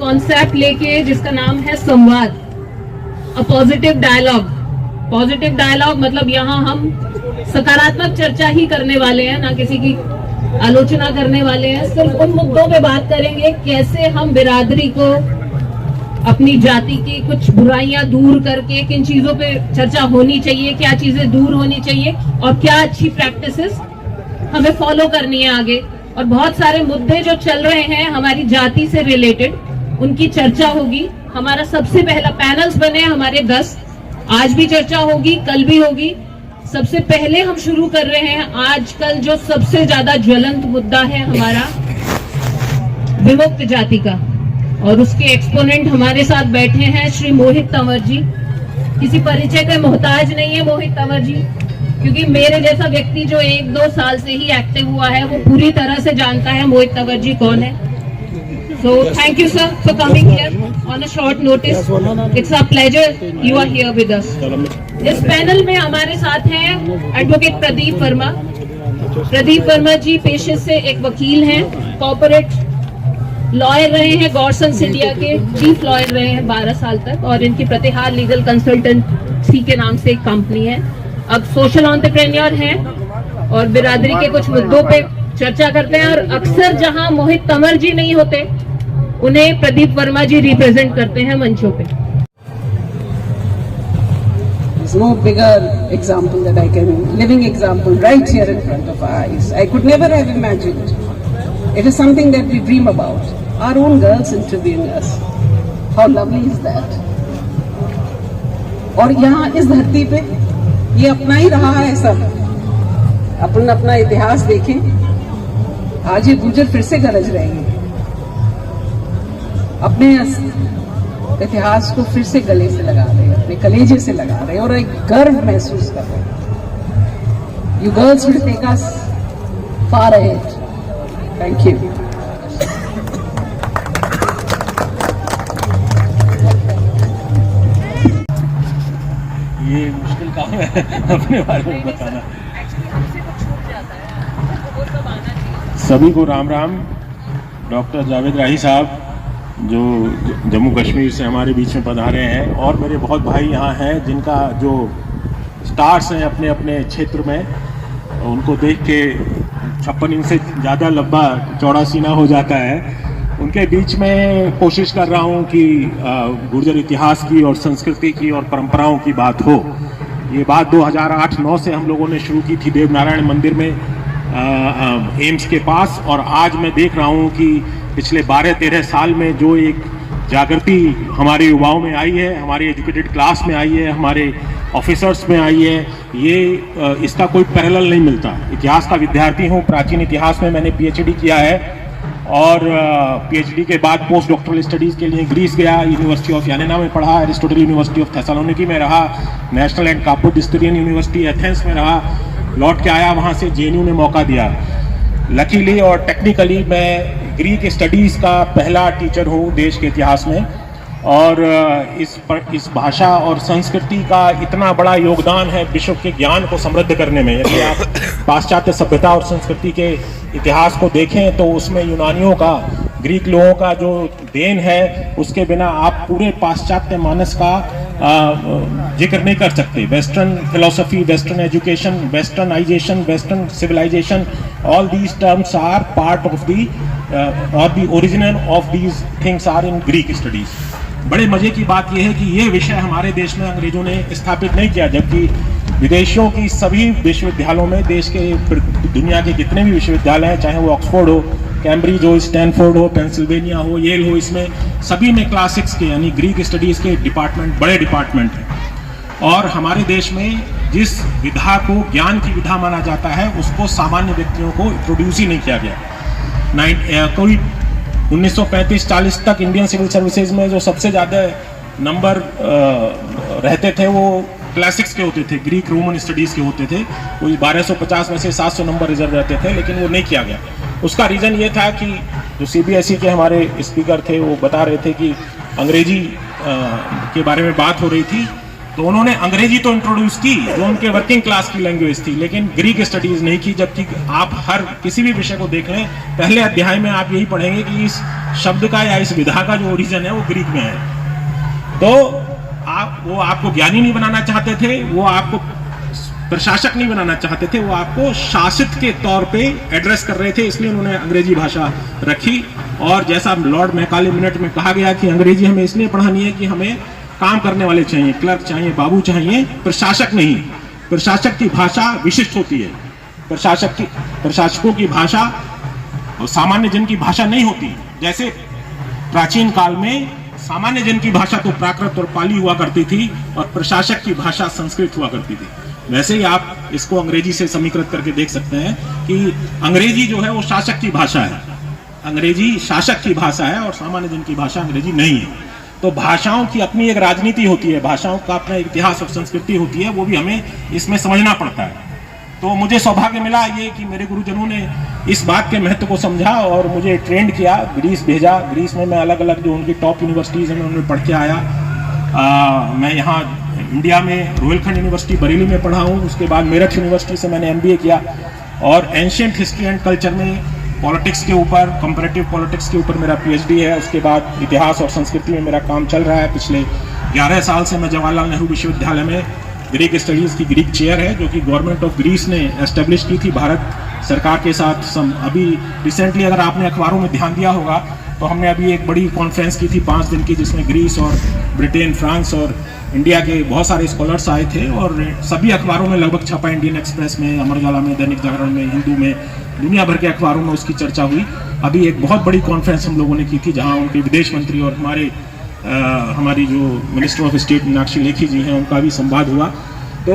Concept लेके जिसका नाम है Samvad, a positive dialogue. Positive dialogue मतलब यहाँ हम सकारात्मक चर्चा ही करने वाले हैं, ना किसी की आलोचना करने वाले हैं। सिर्फ उन मुद्दों पे बात करेंगे कैसे हम बिरादरी को, अपनी जाति की कुछ बुराइयां दूर करके किन चीजों पे चर्चा होनी चाहिए, क्या चीजें दूर होनी चाहिए और क्या अच्छी प्रैक्टिसेस हमें फॉलो करनी है आगे। और बहुत सारे मुद्दे जो चल रहे हैं हमारी जाति से रिलेटेड, उनकी चर्चा होगी। हमारा सबसे पहला पैनल्स बने हमारे 10, आज भी चर्चा होगी, कल भी होगी। सबसे पहले हम शुरू कर रहे हैं आजकल जो सबसे ज्यादा ज्वलंत मुद्दा है हमारा विमुक्त जाति का, और उसके एक्सपोनेंट हमारे साथ बैठे हैं श्री मोहित तंवर जी। किसी परिचय का मोहताज नहीं है मोहित तंवर जी, क्योंकि मेरे जैसा व्यक्ति जो 1-2 साल से ही एक्टिव हुआ है वो पूरी तरह से जानता है मोहित तंवर जी कौन है। So thank you sir for coming here on a short notice. It's a pleasure you are here with us. इस पैनल में हमारे साथ हैं एडवोकेट प्रदीप वर्मा। प्रदीप वर्मा जी पेशे से एक वकील हैं, कॉर्पोरेट लॉयर रहे हैं, गॉर्सन सिंडिया के चीफ लॉयर रहे हैं 12 साल तक, और इनकी प्रतिहार लीगल कंसल्टेंसी के नाम से एक कंपनी है। अब सोशल एंटरप्रेन्योर हैं और बिरादरी के कुछ मुद्दों पे चर्चा करते हैं, और अक्सर जहां मोहित तंवर जी नहीं होते उन्हें प्रदीप वर्मा जी रिप्रेजेंट करते हैं मंचों पे। There's no bigger example that I can, living example right here in front of our eyes. I could never have imagined. It is something that we dream about. Our own girls interviewing us. How lovely is that? और यहाँ इस धरती पे ये अपना ही रहा है सब। अपन अपना इतिहास देखें, आज ये गुर्जर फिर से गरज रहे हैं, अपने इतिहास को फिर से गले से लगा रहे हैं, अपने कलेजे से लगा रहे हैं, और एक गर्व महसूस कर रहे हैं। You girls will take us far ahead. Thank you. ये मुश्किल काम है अपने बारे में बताना। सभी को राम राम। डॉक्टर जावेद राही साहब जो जम्मू कश्मीर से हमारे बीच में पधारे हैं, और मेरे बहुत भाई यहाँ हैं जिनका जो स्टार्स हैं अपने अपने क्षेत्र में, उनको देख के 56 इंच से ज़्यादा लंबा चौड़ा सीना हो जाता है। उनके बीच में कोशिश कर रहा हूँ कि गुर्जर इतिहास की और संस्कृति की और परंपराओं की बात हो। ये बात 2008-9 से हम लोगों ने शुरू की थी देव नारायण मंदिर में एम्स के पास, और आज मैं देख रहा हूँ कि पिछले 12-13 साल में जो एक जागृति हमारे युवाओं में आई है, हमारे एजुकेटेड क्लास में आई है, हमारे ऑफिसर्स में आई है, ये इसका कोई पैरेलल नहीं मिलता। इतिहास का विद्यार्थी हूँ, प्राचीन इतिहास में मैंने पीएचडी किया है, और पीएचडी के बाद पोस्ट डॉक्टरल स्टडीज़ के लिए ग्रीस गया, यूनिवर्सिटी ऑफ यानेना में पढ़ा, एरिस्टोटल यूनिवर्सिटी ऑफ थेसालोनिकी में रहा, नेशनल एंड कापुडिस्टरियन यूनिवर्सिटी एथेंस में रहा, लौट के आया, वहाँ से जेएनयू ने मौका दिया। लकीली और टेक्निकली मैं ग्रीक स्टडीज़ का पहला टीचर हूँ देश के इतिहास में, और इस भाषा और संस्कृति का इतना बड़ा योगदान है विश्व के ज्ञान को समृद्ध करने में। यदि आप पाश्चात्य सभ्यता और संस्कृति के इतिहास को देखें तो उसमें यूनानियों का, ग्रीक लोगों का जो देन है, उसके बिना आप पूरे पाश्चात्य मानस का जिक्र नहीं कर सकते। Western philosophy, western education, westernisation, western civilisation, all these terms are part of the और the original of these things are in Greek studies. बड़े मजे की बात यह है कि ये विषय हमारे देश में अंग्रेजों ने स्थापित नहीं किया, जबकि विदेशों की सभी विश्वविद्यालयों में, देश के दुनिया के जितने भी विश्वविद्यालय हैं, चाहे वो ऑक्सफोर्ड हो, कैम्ब्रिज हो, स्टैनफोर्ड हो, पेंसिल्वेनिया हो, येल हो, इसमें सभी में क्लासिक्स के यानी ग्रीक स्टडीज़ के डिपार्टमेंट, बड़े डिपार्टमेंट हैं। और हमारे देश में जिस विधा को ज्ञान की विधा माना जाता है, उसको सामान्य व्यक्तियों को इंट्रोड्यूस ही नहीं किया गया। कोई 1935-40 तक इंडियन सिविल सर्विसेज में जो सबसे ज़्यादा नंबर रहते थे वो क्लासिक्स के होते थे, ग्रीक रोमन स्टडीज़ के होते थे। कोई 1250 में से 700 नंबर रिजर्व रहते थे, लेकिन वो नहीं किया गया। उसका रीज़न ये था कि जो सीबीएसई के हमारे स्पीकर थे वो बता रहे थे कि अंग्रेजी के बारे में बात हो रही थी, तो उन्होंने अंग्रेजी तो इंट्रोड्यूस की जो उनके वर्किंग क्लास की लैंग्वेज थी, लेकिन ग्रीक स्टडीज नहीं की। जबकि आप हर किसी भी विषय को देख लें, पहले अध्याय में आप यही पढ़ेंगे कि इस शब्द का या इस विधा का जो ओरिजिन है वो ग्रीक में है। तो वो आपको ज्ञानी नहीं बनाना चाहते थे, वो आपको प्रशासक नहीं बनाना चाहते थे, वो आपको शासित के तौर पे एड्रेस कर रहे थे, इसलिए उन्होंने अंग्रेजी भाषा रखी। और जैसा लॉर्ड मैकाले मिनट में कहा गया कि अंग्रेजी हमें इसलिए पढ़ानी है कि हमें काम करने वाले चाहिए, क्लर्क चाहिए, बाबू चाहिए, प्रशासक नहीं। प्रशासक की भाषा विशिष्ट होती है, प्रशासकों की भाषा और सामान्य जन की भाषा नहीं होती। जैसे प्राचीन काल में सामान्य जन की भाषा तो प्राकृत और पाली हुआ करती थी और प्रशासक की भाषा संस्कृत हुआ करती थी, वैसे ही आप इसको अंग्रेजी से समीकृत करके देख सकते हैं कि अंग्रेजी जो है वो शासक की भाषा है, अंग्रेजी शासक की भाषा है और सामान्य जन की भाषा अंग्रेजी नहीं है। तो भाषाओं की अपनी एक राजनीति होती है, भाषाओं का अपना इतिहास और संस्कृति होती है, वो भी हमें इसमें समझना पड़ता है। तो मुझे सौभाग्य मिला ये कि मेरे गुरुजनों ने इस बात के महत्व को समझा और मुझे ट्रेंड किया, ग्रीस भेजा। ग्रीस में मैं अलग अलग जो उनकी टॉप यूनिवर्सिटीज़ हैं उनमें पढ़ के आया। मैं यहाँ इंडिया में रोहिलखंड यूनिवर्सिटी बरेली में पढ़ा हूँ, उसके बाद मेरठ यूनिवर्सिटी से मैंने MBA किया और एंशिएंट हिस्ट्री एंड कल्चर में पॉलिटिक्स के ऊपर, कंपैरेटिव पॉलिटिक्स के ऊपर मेरा PhD है। उसके बाद इतिहास और संस्कृति में मेरा काम चल रहा है। पिछले 11 साल से मैं जवाहरलाल नेहरू विश्वविद्यालय में ग्रीक स्टडीज़ की ग्रीक चेयर है, जो कि गवर्नमेंट ऑफ ग्रीस ने एस्टेब्लिश की थी भारत सरकार के साथ। अभी रिसेंटली अगर आपने अखबारों में ध्यान दिया होगा तो हमने अभी एक बड़ी कॉन्फ्रेंस की थी 5 दिन की, जिसमें ग्रीस और ब्रिटेन, फ्रांस और इंडिया के बहुत सारे स्कॉलर्स आए थे और सभी अखबारों में लगभग छपा, इंडियन एक्सप्रेस में, अमर उजाला में, दैनिक जागरण में, हिंदू में, दुनिया भर के अखबारों में उसकी चर्चा हुई। अभी एक बहुत बड़ी कॉन्फ्रेंस हम लोगों ने की थी जहां उनके विदेश मंत्री और हमारी जो minister of state Meenakshi Lekhi ji हैं उनका भी संवाद हुआ। तो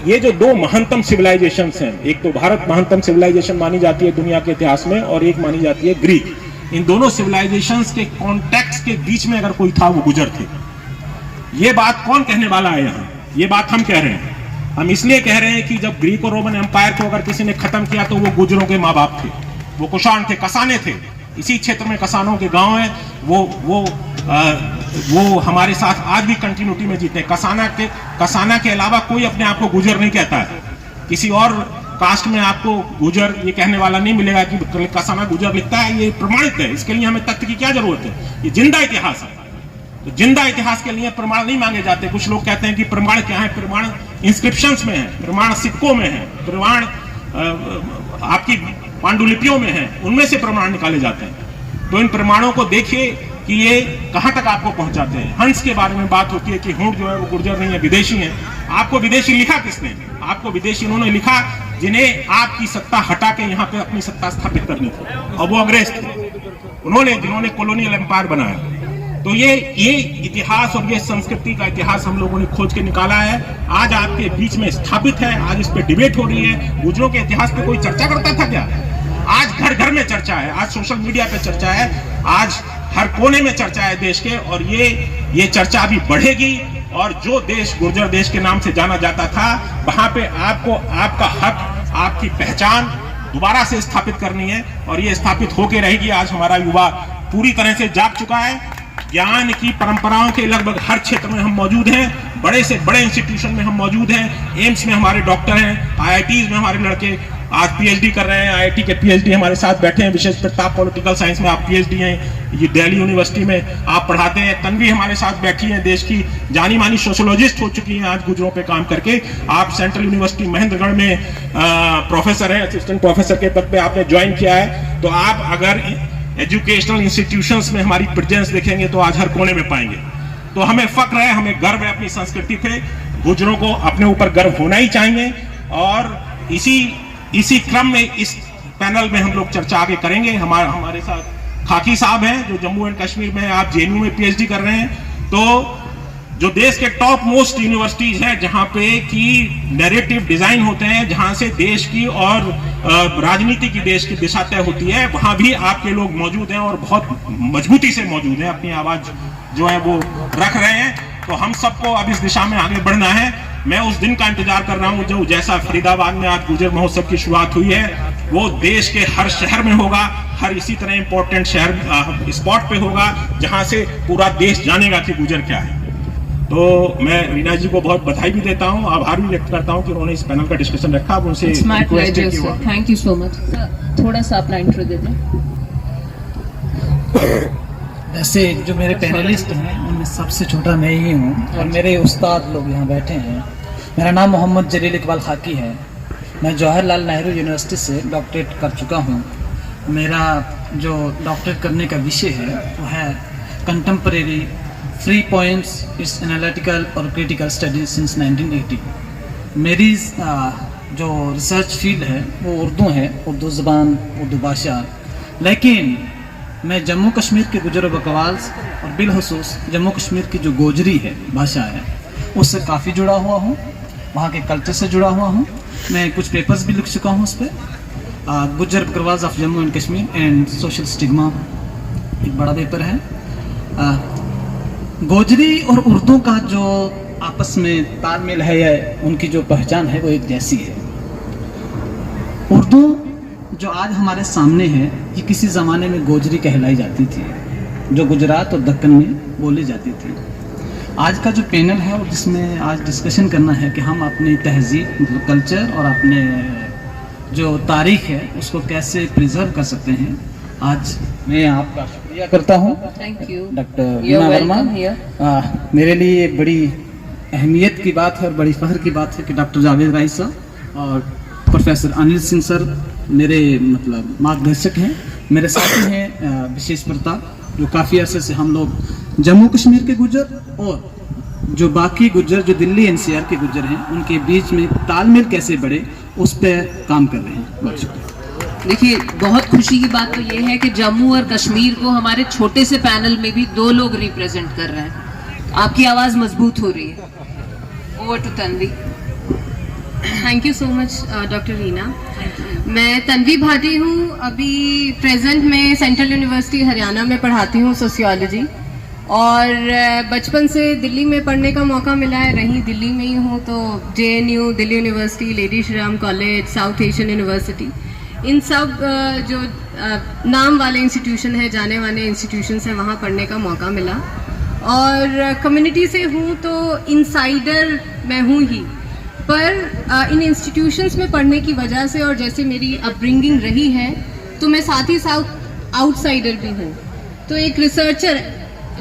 ये जो दो महानतम सिविलाइजेशंस हैं, एक तो भारत महानतम सिविलाइजेशन मानी जाती है दुनिया के इतिहास में और एक मानी जाती है ग्रीक। इन दोनों सिविलाइजेशंस के कॉन्टेक्स्ट के बीच में अगर कोई था वो गुजर थे। ये बात कौन कहने वाला है यहाँ? ये बात हम कह रहे हैं। हम इसलिए कह रहे हैं कि जब ग्रीक और रोमन एम्पायर को अगर किसी ने खत्म किया तो वो गुजरों के माँ बाप थे, वो कुषाण थे, कसाने थे। इसी क्षेत्र में कसानों के गांव हैं, वो हमारे साथ आज भी कंटिन्यूटी में जीते हैं। कसाना के अलावा कोई अपने आप को गुजर नहीं कहता है। किसी और कास्ट में आपको गुजर ये कहने वाला नहीं मिलेगा कि कसाना गुजर लिखता है, ये प्रमाणित है। इसके लिए हमें तथ्य की क्या जरूरत है? ये जिंदा इतिहास है। तो जिंदा इतिहास के लिए प्रमाण नहीं मांगे जाते। कुछ लोग कहते हैं कि प्रमाण क्या है? प्रमाण इंस्क्रिप्शंस में है, प्रमाण सिक्कों में है, प्रमाण आपकी पांडुलिपियों में है, उनमें से प्रमाण निकाले जाते हैं। तो इन प्रमाणों को देखिए कि ये कहां तक आपको पहुंचाते हैं। हंस के बारे में बात होती है कि हूंठ जो है वो गुर्जर नहीं है, विदेशी है। आपको विदेशी लिखा किसने? आपको विदेशी उन्होंने लिखा जिन्हें आपकी सत्ता हटा के यहाँ पे अपनी सत्ता स्थापित करनी थी, और वो अंग्रेज थे। जिन्होंने कॉलोनियल एम्पायर बनाया। तो ये इतिहास और ये संस्कृति का इतिहास हम लोगों ने खोज के निकाला है, आज आपके बीच में स्थापित है। आज इस पे डिबेट हो रही है। गुजरों के इतिहास पे कोई चर्चा करता था क्या? आज घर घर में चर्चा है, आज सोशल मीडिया पे चर्चा है, आज हर कोने में चर्चा है देश के। और ये चर्चा अभी बढ़ेगी। और जो देश गुर्जर देश के नाम से जाना जाता था, वहां पे आपको आपका हक, आपकी पहचान दोबारा से स्थापित करनी है, और ये स्थापित होके रहेगी। आज हमारा युवा पूरी तरह से जाग चुका है। ज्ञान की परंपराओं के लगभग हर क्षेत्र में हम मौजूद हैं। बड़े से बड़े इंस्टीट्यूशन में हम मौजूद हैं। एम्स में हमारे डॉक्टर हैं, IITs में हमारे लड़के आज PhD कर रहे हैं। IIT के PhD हमारे साथ बैठे हैं। विशेष प्रताप पॉलिटिकल साइंस में आप PhD हैं, ये दिल्ली यूनिवर्सिटी में आप पढ़ाते हैं। तन्वी हमारे साथ बैठी हैं, देश की जानी मानी सोशोलॉजिस्ट हो चुकी हैं आज गुजरों पे काम करके। आप सेंट्रल यूनिवर्सिटी महेंद्रगढ़ में प्रोफेसर हैं, असिस्टेंट प्रोफेसर के पद पे आपने ज्वाइन किया है। तो आप अगर एजुकेशनल इंस्टीट्यूशंस में हमारी प्रेजेंस देखेंगे तो आज हर कोने में पाएंगे। तो हमें फक्र है, हमें गर्व है अपनी संस्कृति पे। गुजरों को अपने ऊपर गर्व होना ही चाहिए। और इसी क्रम में इस पैनल में हम लोग चर्चा आगे करेंगे। हमारे साथ खाकी साहब हैं जो जम्मू एंड कश्मीर में, आप JNU में PhD कर रहे हैं। तो जो देश के टॉप मोस्ट यूनिवर्सिटीज हैं जहां पे कि नैरेटिव डिजाइन होते हैं, जहां से देश की और राजनीति की देश की दिशा तय होती है, वहां भी आपके लोग मौजूद हैं और बहुत मजबूती से मौजूद हैं, अपनी आवाज जो है वो रख रहे हैं। तो हम सबको अब इस दिशा में आगे बढ़ना है। मैं उस दिन का इंतजार कर रहा हूं जो जैसा फरीदाबाद में आज गुर्जर महोत्सव की शुरुआत हुई है, वो देश के हर शहर में होगा, हर इसी तरह इंपॉर्टेंट शहर स्पॉट पे होगा, जहां से पूरा देश जानेगा कि गुर्जर क्या है। तो मैं रीना जी को बहुत बधाई भी देता हूँ, आभार भी व्यक्त करता हूँ कि उन्होंने इस पैनल का डिस्कशन रखा। अब उनसे It's my रिक्वेस्ट है pleasure, कि वो sir. Thank you so much. Sir, थोड़ा सा अपना इंट्रो दे दें। वैसे जो मेरे पैनलिस्ट हैं उनमें सबसे छोटा मैं ही हूँ और मेरे उस्ताद लोग यहाँ बैठे हैं। मेरा नाम मोहम्मद जलील इकबाल खाकी है। मैं जवाहरलाल नेहरू यूनिवर्सिटी से डॉक्टरेट कर चुका हूँ। मेरा जो डॉक्टरेट करने का विषय है वो है contemporary free points it's analytical और क्रिटिकल स्टडीज सिंस 1980। मेरी जो रिसर्च फील्ड है वो उर्दू है, उर्दू ज़बान, उर्दू भाषा। लेकिन मैं जम्मू कश्मीर के गुजर बकवाल और बिलखसूस जम्मू कश्मीर की जो गोजरी है भाषा है उससे काफ़ी जुड़ा हुआ हूँ, वहाँ के कल्चर से जुड़ा हुआ हूँ। मैं कुछ पेपर्स भी लिख चुका हूँ उस पर। Gujjar Bakarwal of Jammu and Kashmir and social stigma एक बड़ा पेपर है। गोजरी और उर्दू का जो आपस में तालमेल है या उनकी जो पहचान है वो एक जैसी है। उर्दू जो आज हमारे सामने है ये किसी ज़माने में गोजरी कहलाई जाती थी, जो गुजरात और दक्कन में बोली जाती थी। आज का जो पैनल है और जिसमें आज डिस्कशन करना है कि हम अपनी तहजीब मतलब कल्चर और अपने जो तारीख है उसको कैसे प्रिजर्व कर सकते हैं, आज मैं आपका शुक्रिया करता हूँ। Thank you. Doctor You're Reena Verma. welcome here. मेरे लिए बड़ी अहमियत की बात है और बड़ी फख्र की बात है कि डॉक्टर जावेद राही साहब और प्रोफेसर अनिल सिंह सर मेरे मतलब मार्गदर्शक हैं। मेरे साथी हैं विशेष प्रताप, जो काफ़ी अरसे से हम लोग जम्मू कश्मीर के गुजर और जो बाकी गुजर जो दिल्ली एनसीआर के गुजर हैं उनके बीच में तालमेल कैसे बढ़े उस पर काम कर रहे हैं। बहुत शुक्रिया। देखिए, बहुत खुशी की बात तो ये है कि जम्मू और कश्मीर को हमारे छोटे से पैनल में भी 2 लोग रिप्रेजेंट कर रहे हैं। आपकी आवाज़ मजबूत हो रही है। Over to Tanvi. Thank you so much doctor Reena. मैं तन्वी भाटी हूँ। अभी प्रेजेंट में सेंट्रल यूनिवर्सिटी हरियाणा में पढ़ाती हूँ सोशियोलॉजी, और बचपन से दिल्ली में पढ़ने का मौका मिला है, रही दिल्ली में ही हूँ। तो JNU, Delhi University, Lady Shri Ram College, South Asian University, इन सब जो नाम वाले इंस्टीट्यूशन है, जाने वाले इंस्टीट्यूशंस हैं, वहाँ पढ़ने का मौका मिला। और कम्युनिटी से हूँ तो इनसाइडर मैं हूँ ही, पर इन इंस्टीट्यूशंस में पढ़ने की वजह से और जैसे मेरी अपब्रिंगिंग रही है तो मैं साथ ही साथ आउटसाइडर भी हूँ। तो एक रिसर्चर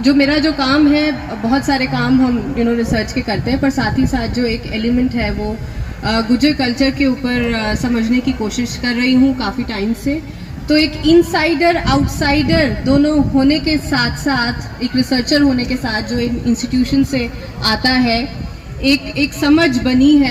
जो मेरा जो काम है, बहुत सारे काम हम रिसर्च के करते हैं, पर साथ ही साथ जो एक एलिमेंट है वो गुजर कल्चर के ऊपर समझने की कोशिश कर रही हूँ काफ़ी टाइम से। तो एक इनसाइडर आउटसाइडर दोनों होने के साथ साथ एक रिसर्चर होने के साथ जो इंस्टीट्यूशन से आता है, एक समझ बनी है।